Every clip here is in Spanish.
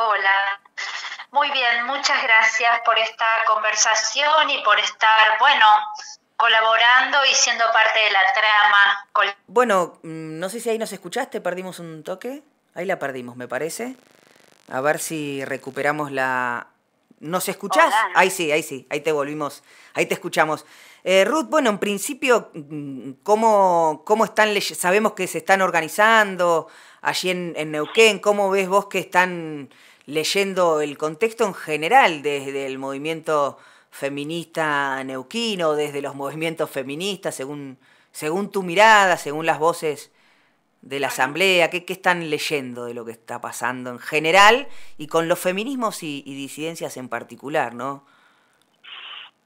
Hola, muy bien, muchas gracias por esta conversación y por estar, bueno, colaborando y siendo parte de la trama. Bueno, no sé si ahí nos escuchaste, perdimos un toque. Ahí la perdimos, me parece. A ver si recuperamos la... ¿Nos escuchás? Hola, ¿no? Ahí sí, ahí te volvimos, ahí te escuchamos. Ruth, bueno, en principio, ¿cómo están sabemos que se están organizando allí en Sí. Neuquén? ¿Cómo ves vos que están leyendo el contexto en general desde el movimiento feminista neuquino, desde los movimientos feministas, según tu mirada, según las voces de la Ujú. asamblea? ¿Qué están leyendo de lo que está pasando en general y con los feminismos y disidencias en particular, ¿no?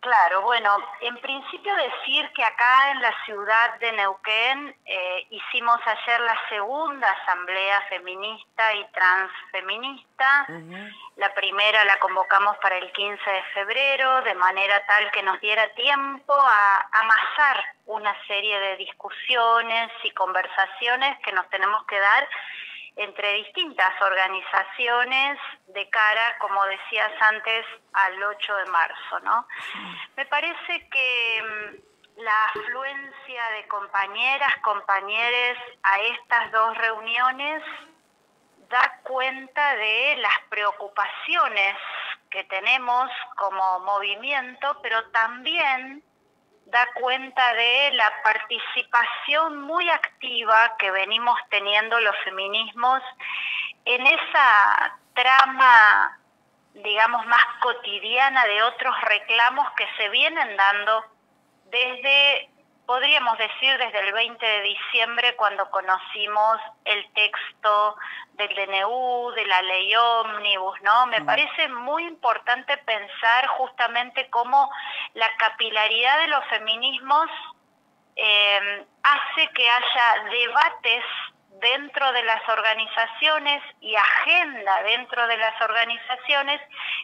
Claro, bueno, en principio decir que acá en la ciudad de Neuquén hicimos ayer la segunda asamblea feminista y transfeminista. Ujú. La primera la convocamos para el 15 de febrero, de manera tal que nos diera tiempo a amasar una serie de discusiones y conversaciones que nos tenemos que dar entre distintas organizaciones de cara, como decías antes, al 8 de marzo, ¿no? Me parece que la afluencia de compañeras, compañeros a estas dos reuniones da cuenta de las preocupaciones que tenemos como movimiento, pero también da cuenta de la participación muy activa que venimos teniendo los feminismos en esa trama, digamos, más cotidiana de otros reclamos que se vienen dando desde, podríamos decir, desde el 20 de diciembre, cuando conocimos el texto del DNU, de la ley ómnibus, ¿no? Me parece muy importante pensar justamente cómo la capilaridad de los feminismos hace que haya debates dentro de las organizaciones y agenda dentro de las organizaciones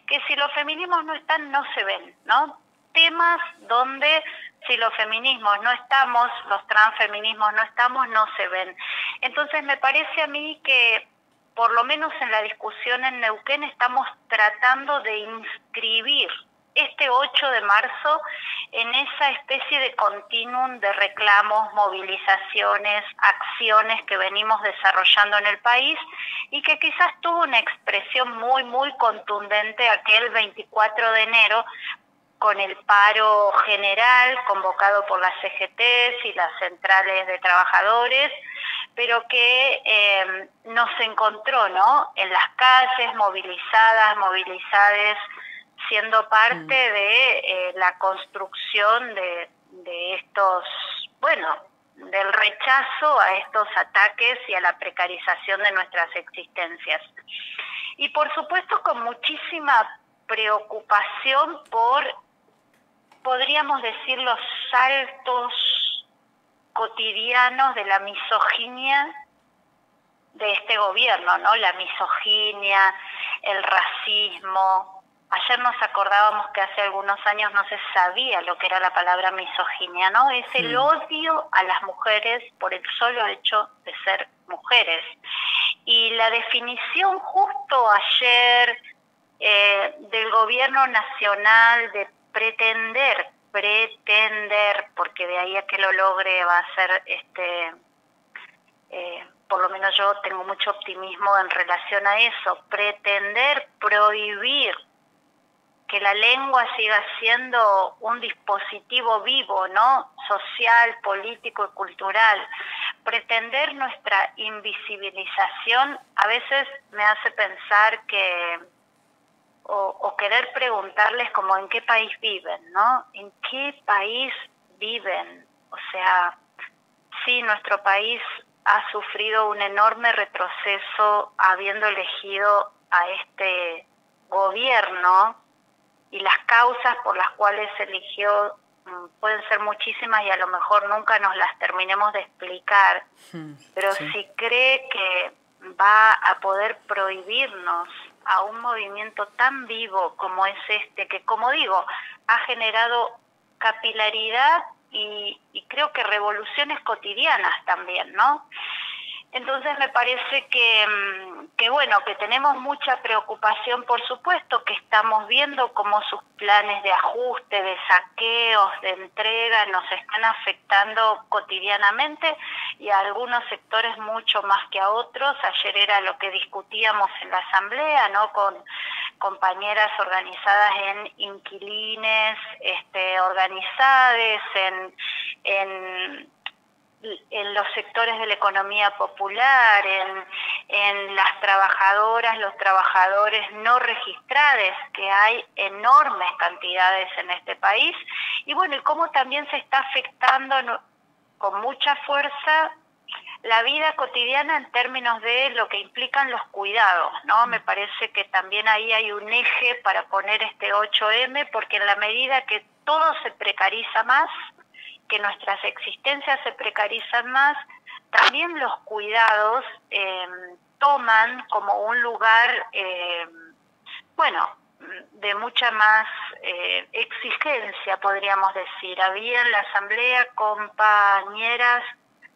que si los feminismos no están, no se ven, ¿no? Temas donde si los feminismos no estamos, los transfeminismos no estamos, no se ven. Entonces me parece a mí que por lo menos en la discusión en Neuquén estamos tratando de inscribir este 8 de marzo en esa especie de continuum de reclamos, movilizaciones, acciones que venimos desarrollando en el país y que quizás tuvo una expresión muy contundente aquel 24 de enero con el paro general convocado por las CGTs y las centrales de trabajadores, pero que nos encontró, ¿no?, en las calles, movilizades, siendo parte de la construcción de estos, bueno, del rechazo a estos ataques y a la precarización de nuestras existencias. Y por supuesto con muchísima preocupación por, podríamos decir, los saltos cotidianos de la misoginia de este gobierno, ¿no? La misoginia, el racismo. Ayer nos acordábamos que hace algunos años no se sabía lo que era la palabra misoginia, ¿no? Es el odio a las mujeres por el solo hecho de ser mujeres. Y la definición justo ayer del gobierno nacional de pretender, porque de ahí a que lo logre va a ser por lo menos yo tengo mucho optimismo en relación a eso, pretender prohibir que la lengua siga siendo un dispositivo vivo, ¿no?, social, político y cultural. Pretender nuestra invisibilización a veces me hace pensar que, o querer preguntarles como en qué país viven, ¿no? ¿En qué país viven? O sea, sí, nuestro país ha sufrido un enorme retroceso habiendo elegido a este gobierno, y las causas por las cuales se eligió pueden ser muchísimas y a lo mejor nunca nos las terminemos de explicar, pero Sí. si cree que va a poder prohibirnos a un movimiento tan vivo como es este, que como digo, ha generado capilaridad y creo que revoluciones cotidianas también, ¿no? Entonces me parece que bueno, que tenemos mucha preocupación, por supuesto, que estamos viendo cómo sus planes de ajuste, de saqueos, de entrega nos están afectando cotidianamente y a algunos sectores mucho más que a otros. Ayer era lo que discutíamos en la asamblea, ¿no? Con compañeras organizadas en inquilines, organizadas en los sectores de la economía popular, en las trabajadoras, los trabajadores no registrados, que hay enormes cantidades en este país, y bueno, y cómo también se está afectando con mucha fuerza la vida cotidiana en términos de lo que implican los cuidados, ¿no? Me parece que también ahí hay un eje para poner este 8M, porque en la medida que todo se precariza más, que nuestras existencias se precarizan más, también los cuidados toman como un lugar, bueno, de mucha más exigencia, podríamos decir. Había en la asamblea compañeras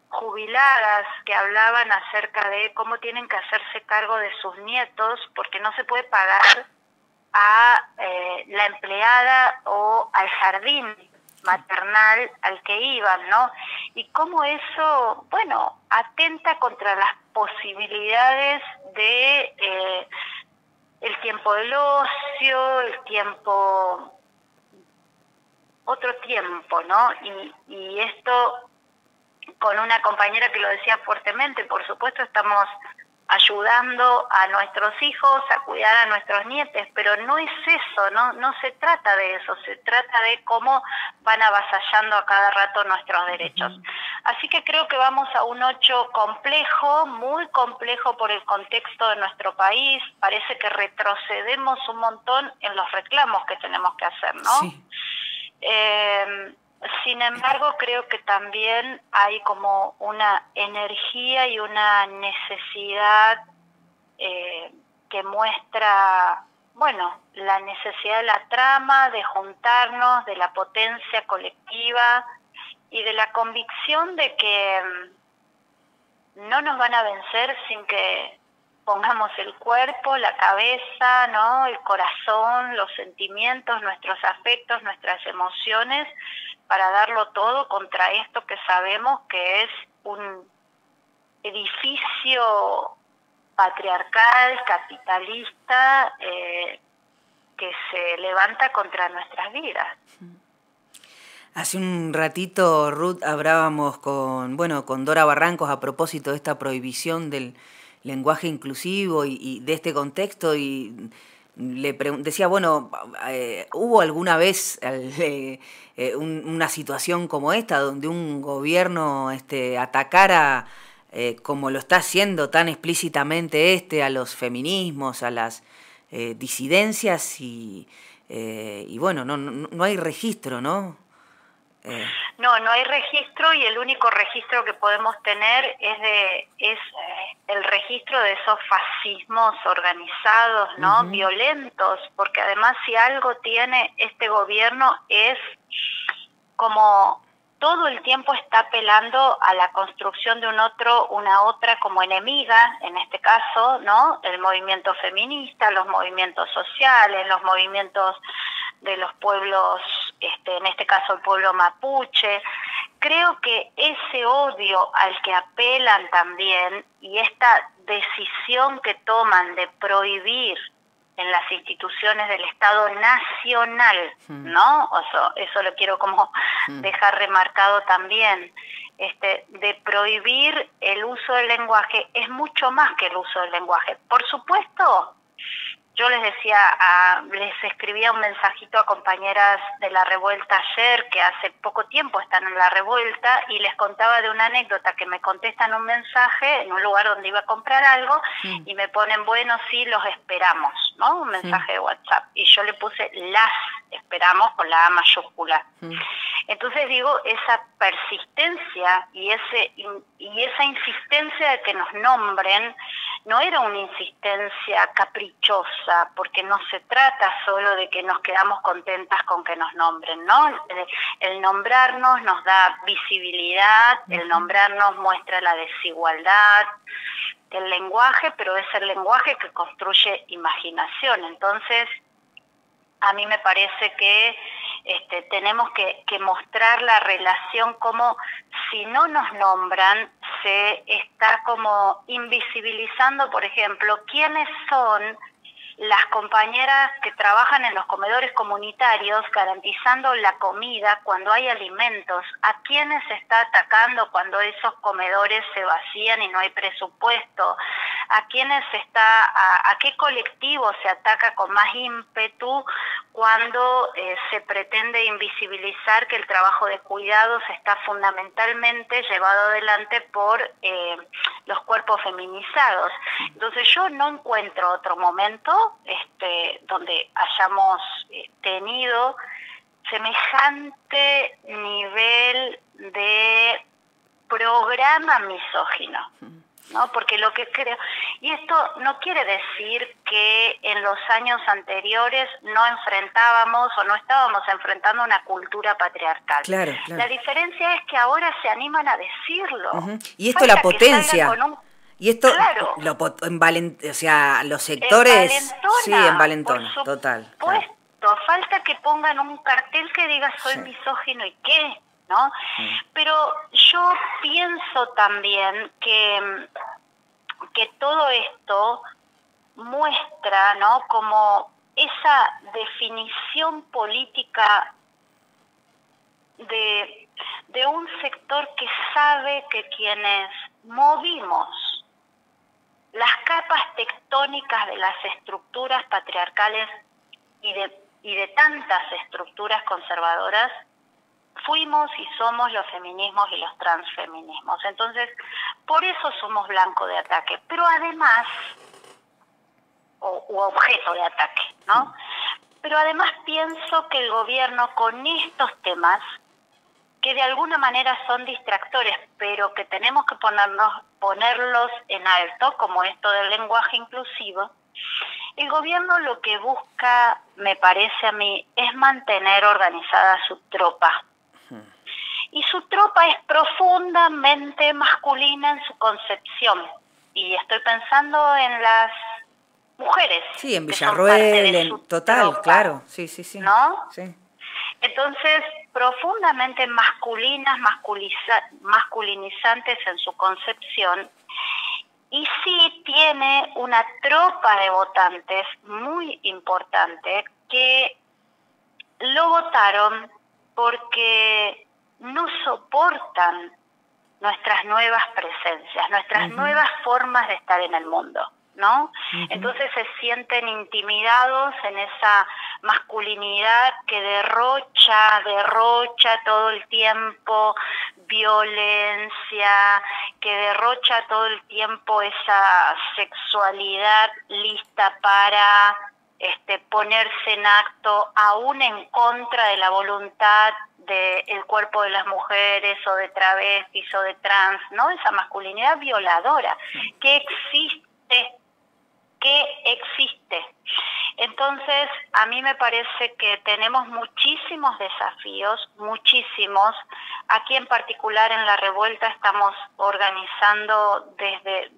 jubiladas que hablaban acerca de cómo tienen que hacerse cargo de sus nietos, porque no se puede pagar a la empleada o al jardín maternal al que iban, ¿no? Y cómo eso, bueno, atenta contra las posibilidades de el tiempo del ocio, el tiempo, otro tiempo, ¿no? Y esto, con una compañera que lo decía fuertemente, por supuesto estamos ayudando a nuestros hijos a cuidar a nuestros nietos, pero no es eso, no se trata de eso, se trata de cómo van avasallando a cada rato nuestros derechos. Así que creo que vamos a un 8 complejo, muy complejo por el contexto de nuestro país. Parece que retrocedemos un montón en los reclamos que tenemos que hacer, ¿no? Sí. Sin embargo, creo que también hay como una energía y una necesidad que muestra, bueno, la necesidad de la trama, de juntarnos, de la potencia colectiva y de la convicción de que no nos van a vencer sin que pongamos el cuerpo, la cabeza, ¿no? El corazón, los sentimientos, nuestros afectos, nuestras emociones, para darlo todo contra esto que sabemos que es un edificio patriarcal, capitalista, que se levanta contra nuestras vidas. Hace un ratito, Ruth, hablábamos con Dora Barrancos a propósito de esta prohibición del lenguaje inclusivo y de este contexto, y le decía, ¿hubo alguna vez una situación como esta donde un gobierno atacara, como lo está haciendo tan explícitamente a los feminismos, a las disidencias y bueno, no hay registro, ¿no? No hay registro, y el único registro que podemos tener es el registro de esos fascismos organizados, ¿no? Violentos, porque además si algo tiene este gobierno es como todo el tiempo está apelando a la construcción de una otra como enemiga, en este caso, ¿no? El movimiento feminista, los movimientos sociales, los movimientos de los pueblos, en este caso el pueblo mapuche. Creo que ese odio al que apelan también, y esta decisión que toman de prohibir en las instituciones del Estado nacional, ¿no? Eso lo quiero como dejar remarcado también, de prohibir el uso del lenguaje, es mucho más que el uso del lenguaje. Por supuesto, yo les escribía un mensajito a compañeras de la revuelta ayer, que hace poco tiempo están en la revuelta, y les contaba de una anécdota que me contestan un mensaje en un lugar donde iba a comprar algo, y me ponen, bueno, sí, los esperamos, ¿no? Un mensaje de WhatsApp. Y yo le puse las esperamos con la A mayúscula. Entonces digo, esa persistencia y esa insistencia de que nos nombren, no era una insistencia caprichosa, porque no se trata solo de que nos quedamos contentas con que nos nombren, ¿no? El nombrarnos nos da visibilidad, el nombrarnos muestra la desigualdad del lenguaje, pero es el lenguaje que construye imaginación. Entonces, a mí me parece que tenemos que mostrar la relación, como si no nos nombran, se está como invisibilizando, por ejemplo, quiénes son las compañeras que trabajan en los comedores comunitarios garantizando la comida cuando hay alimentos, a quiénes se está atacando cuando esos comedores se vacían y no hay presupuesto, a quiénes a qué colectivo se ataca con más ímpetu cuando se pretende invisibilizar que el trabajo de cuidados está fundamentalmente llevado adelante por los cuerpos feminizados. Entonces yo no encuentro otro momento donde hayamos tenido semejante nivel de programa misógino, ¿no? Porque lo que creo, y esto no quiere decir que en los años anteriores no enfrentábamos o no estábamos enfrentando una cultura patriarcal. Claro. La diferencia es que ahora se animan a decirlo. Y esto la potencia. Y esto, claro, o sea, los sectores, envalentona, por total. Supuesto, claro. Falta que pongan un cartel que diga soy misógino y qué, ¿no? Pero yo pienso también que todo esto muestra, ¿no?, como esa definición política de un sector que sabe que quienes movimos las capas tectónicas de las estructuras patriarcales y de tantas estructuras conservadoras, fuimos y somos los feminismos y los transfeminismos. Entonces, por eso somos blanco de ataque, pero además, u objeto de ataque, ¿no? Pero además pienso que el gobierno con estos temas, que de alguna manera son distractores, pero que tenemos que ponerlos en alto, como esto del lenguaje inclusivo, el gobierno lo que busca, me parece a mí, es mantener organizada su tropa. Y su tropa es profundamente masculina en su concepción. Y estoy pensando en las mujeres. Sí, en Villarruel, en total, tropa, claro. Sí. ¿no? Sí. Entonces, profundamente masculinas, masculinizantes en su concepción, y sí tiene una tropa de votantes muy importante que lo votaron porque no soportan nuestras nuevas presencias, nuestras nuevas formas de estar en el mundo, ¿no? Entonces se sienten intimidados en esa masculinidad que derrocha todo el tiempo violencia, que derrocha todo el tiempo esa sexualidad lista para ponerse en acto, aún en contra de la voluntad del cuerpo de las mujeres o de travestis o de trans, ¿no? Esa masculinidad violadora que existe. Entonces, a mí me parece que tenemos muchísimos desafíos, muchísimos. Aquí en particular en La Revuelta estamos organizando desde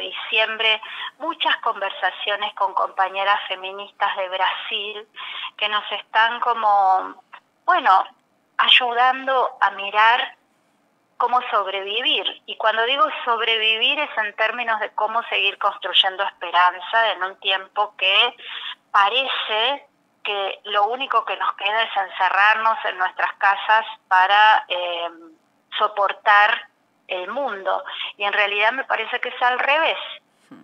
diciembre muchas conversaciones con compañeras feministas de Brasil que nos están ayudando a mirar cómo sobrevivir. Y cuando digo sobrevivir es en términos de cómo seguir construyendo esperanza en un tiempo que parece que lo único que nos queda es encerrarnos en nuestras casas para soportar el mundo. Y en realidad me parece que es al revés,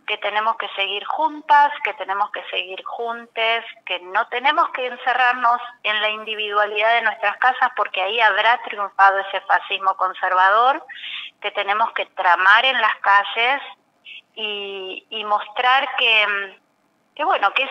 que tenemos que seguir juntas, que tenemos que seguir juntes, que no tenemos que encerrarnos en la individualidad de nuestras casas porque ahí habrá triunfado ese fascismo conservador, que tenemos que tramar en las calles y mostrar que bueno, que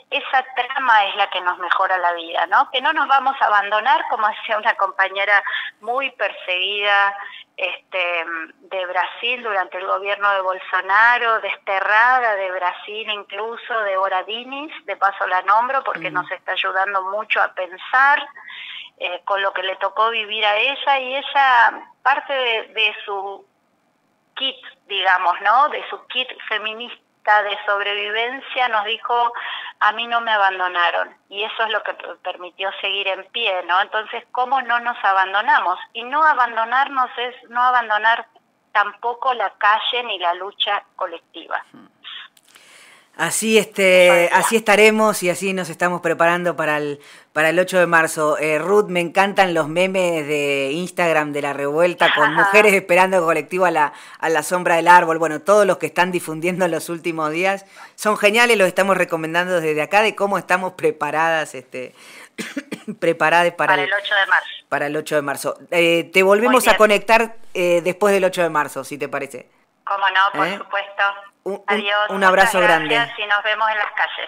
esa trama es la que nos mejora la vida, ¿no? Que no nos vamos a abandonar, como decía una compañera muy perseguida de Brasil durante el gobierno de Bolsonaro, desterrada de Brasil incluso, Débora Diniz, de paso la nombro porque nos está ayudando mucho a pensar con lo que le tocó vivir a ella, y ella, parte de su kit, digamos, ¿no? De su kit feminista de sobrevivencia, nos dijo: a mí no me abandonaron, y eso es lo que permitió seguir en pie, ¿no? Entonces, ¿cómo no nos abandonamos? Y no abandonarnos es no abandonar tampoco la calle ni la lucha colectiva. Así así estaremos y así nos estamos preparando para el 8 de marzo. Ruth, me encantan los memes de Instagram de la revuelta con mujeres esperando el colectivo a la sombra del árbol. Bueno, todos los que están difundiendo en los últimos días son geniales, los estamos recomendando desde acá, de cómo estamos preparadas, preparadas para el 8 de marzo. Para el 8 de marzo. Te volvemos a conectar después del 8 de marzo, si te parece. Cómo no, por supuesto. Adiós. Un abrazo grande. Y nos vemos en las calles.